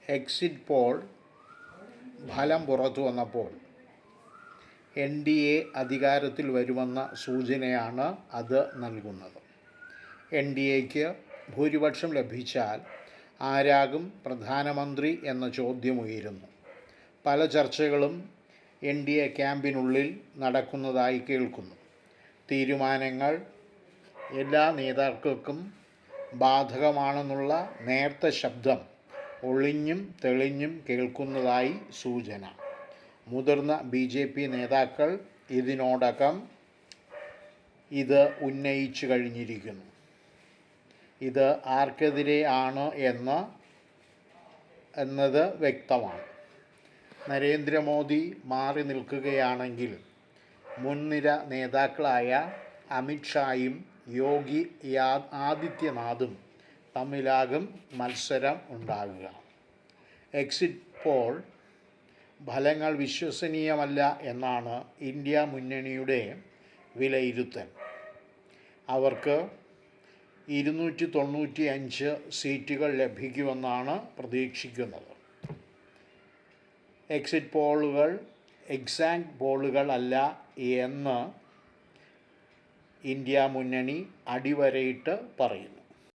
Exit poll ഫലം പുറത്തു വന്നപ്പോൾ NDA അധികാരത്തിൽ വരുമെന്ന സൂചനയാണ് അത് നൽകുന്നത്. NDAക്ക് ഭൂരിപക്ഷം ലഭിച്ചാൽ ആരാകും പ്രധാനമന്ത്രി എന്ന ചോദ്യമുയരുന്നു. പല ചർച്ചകളും NDA ക്യാമ്പിനുള്ളിൽ നടക്കുന്നതായി കേൾക്കുന്നു. തീരുമാനങ്ങൾ എല്ലാ നേതാക്കൾക്കും ബാധകമാണെന്നുള്ള നേർത്ത ശബ്ദം ഒളിഞ്ഞും തെളിഞ്ഞും കേൾക്കുന്നതായി സൂചന. മുതിർന്ന BJP നേതാക്കൾ ഇതിനോടകം ഇത് ഉന്നയിച്ചു കഴിഞ്ഞിരിക്കുന്നു. ഇത് ആർക്കെതിരെ ആണ് എന്നത് വ്യക്തമാണ്. നരേന്ദ്രമോദി മാറി നിൽക്കുകയാണെങ്കിൽ മുൻനിര നേതാക്കളായ അമിത്ഷായും യോഗി ആദിത്യനാഥും തമ്മിലാകും മത്സരം ഉണ്ടാകുക. എക്സിറ്റ് പോൾ ഫലങ്ങൾ വിശ്വസനീയമല്ല എന്നാണ് ഇന്ത്യ മുന്നണിയുടെ വിലയിരുത്തൽ. അവർക്ക് 295 സീറ്റുകൾ ലഭിക്കുമെന്നാണ് പ്രതീക്ഷിക്കുന്നത്. എക്സിറ്റ് പോളുകൾ എക്സാക്റ്റ് പോളുകൾ അല്ല എന്ന് ഇന്ത്യ മുന്നണി അടിവരയിട്ട് പറയുന്നു.